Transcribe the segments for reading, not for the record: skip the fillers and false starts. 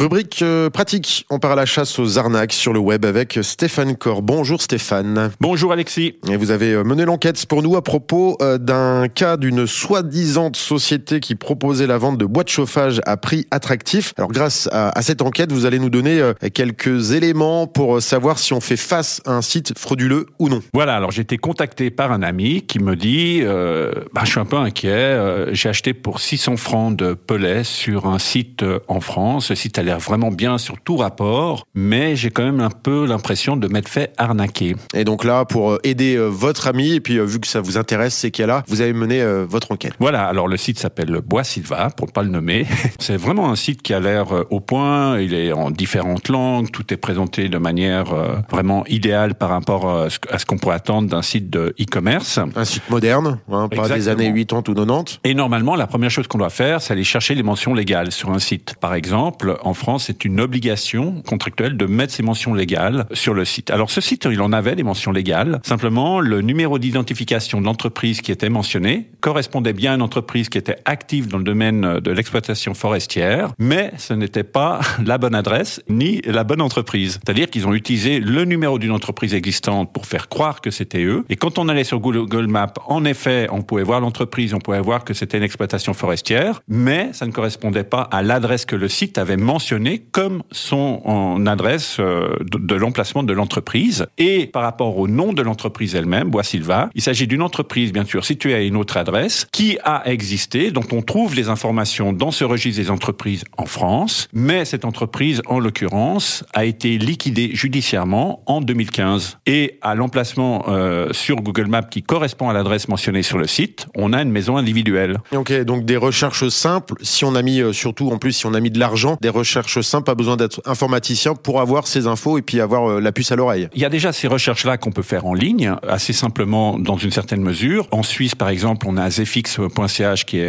Rubrique pratique, on part à la chasse aux arnaques sur le web avec Stéphane Corr. Bonjour Stéphane. Bonjour Alexis. Et vous avez mené l'enquête pour nous à propos d'un cas d'une soi-disant société qui proposait la vente de boîtes de chauffage à prix attractif. Alors grâce à cette enquête, vous allez nous donner quelques éléments pour savoir si on fait face à un site frauduleux ou non. Voilà, alors j'ai été contacté par un ami qui me dit je suis un peu inquiet, j'ai acheté pour 600 francs de pellet sur un site en France. Le site a l'air vraiment bien sur tout rapport, mais j'ai quand même un peu l'impression de m'être fait arnaquer. Et donc là, pour aider votre ami, et puis vu que ça vous intéresse ces cas-là, vous avez mené votre enquête. Voilà, alors le site s'appelle Bois Silva, pour ne pas le nommer. C'est vraiment un site qui a l'air au point, il est en différentes langues, tout est présenté de manière vraiment idéale par rapport à ce qu'on pourrait attendre d'un site de e-commerce. Un site moderne, pas des années 80 ou 90. Et normalement, la première chose qu'on doit faire, c'est aller chercher les mentions légales sur un site. Par exemple, en France, c'est une obligation contractuelle de mettre ces mentions légales sur le site. Alors ce site, il en avait des mentions légales. Simplement, le numéro d'identification de l'entreprise qui était mentionné correspondait bien à une entreprise qui était active dans le domaine de l'exploitation forestière, mais ce n'était pas la bonne adresse ni la bonne entreprise. C'est-à-dire qu'ils ont utilisé le numéro d'une entreprise existante pour faire croire que c'était eux. Et quand on allait sur Google Maps, en effet, on pouvait voir l'entreprise, on pouvait voir que c'était une exploitation forestière, mais ça ne correspondait pas à l'adresse que le site avait mentionnée comme son adresse de l'emplacement de l'entreprise. Et par rapport au nom de l'entreprise elle-même, Bois Silva, il s'agit d'une entreprise, bien sûr, située à une autre adresse, qui a existé, dont on trouve les informations dans ce registre des entreprises en France, mais cette entreprise, en l'occurrence, a été liquidée judiciairement en 2015. Et à l'emplacement sur Google Maps qui correspond à l'adresse mentionnée sur le site, on a une maison individuelle. Ok, donc des recherches simples, si on a mis, surtout en plus, si on a mis de l'argent, des recherches simples, pas besoin d'être informaticien pour avoir ces infos et puis avoir la puce à l'oreille. Il y a déjà ces recherches-là qu'on peut faire en ligne, assez simplement dans une certaine mesure. En Suisse, par exemple, on a zefix.ch qui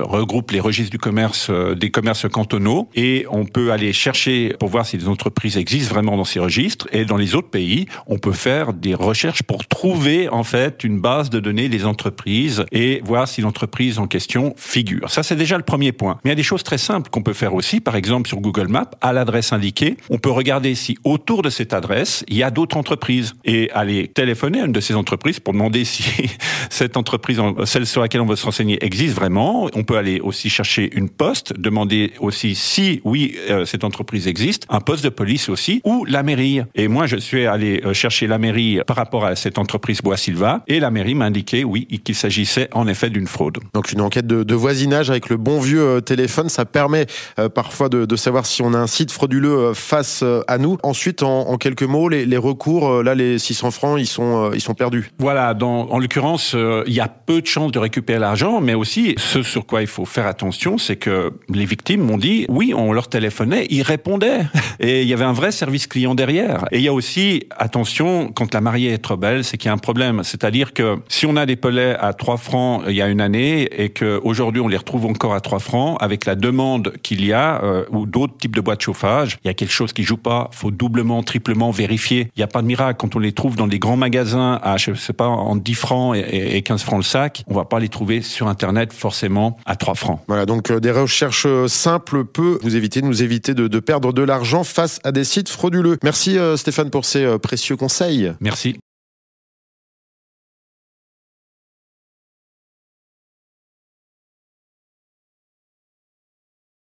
regroupe les registres du commerce, des commerces cantonaux, et on peut aller chercher pour voir si des entreprises existent vraiment dans ces registres. Et dans les autres pays, on peut faire des recherches pour trouver en fait une base de données des entreprises et voir si l'entreprise en question figure. Ça, c'est déjà le premier point. Mais il y a des choses très simples qu'on peut faire aussi. Par exemple, sur Google Maps, à l'adresse indiquée, on peut regarder si autour de cette adresse, il y a d'autres entreprises et aller téléphoner à une de ces entreprises pour demander si cette entreprise, celle sur laquelle on veut se renseigner, existe vraiment. On peut aller aussi chercher une poste, demander aussi si, oui, cette entreprise existe, un poste de police aussi, ou la mairie. Et moi, je suis allé chercher la mairie par rapport à cette entreprise Bois Silva, et la mairie m'a indiqué, oui, qu'il s'agissait en effet d'une fraude. Donc une enquête de voisinage avec le bon vieux téléphone, ça permet parfois de savoir si on a un site frauduleux face à nous. Ensuite, en quelques mots, les recours, là, les 600 francs, ils sont perdus. Voilà, en l'occurrence, il y a peu de chances de récupérer l'argent, mais aussi, ce sur quoi il faut faire attention, c'est que les victimes m'ont dit, oui, on leur téléphonait, ils répondaient. Et il y avait un vrai service client derrière. Et il y a aussi, attention, quand la mariée est trop belle, c'est qu'il y a un problème. C'est-à-dire que si on a des pellets à 3 francs il y a une année et qu'aujourd'hui on les retrouve encore à 3 francs, avec la demande qu'il y a, ou d'autres types de boîtes de chauffage, il y a quelque chose qui joue pas, faut doublement, triplement vérifier. Il n'y a pas de miracle. Quand on les trouve dans des grands magasins à, je sais pas, en 10 francs et 15 francs le sac, on va pas les trouver sur Internet forcément à 3 francs. Voilà, donc des recherches simples peuvent nous éviter de perdre de l'argent face à des sites frauduleux. Merci Stéphane pour ces précieux conseils. Merci.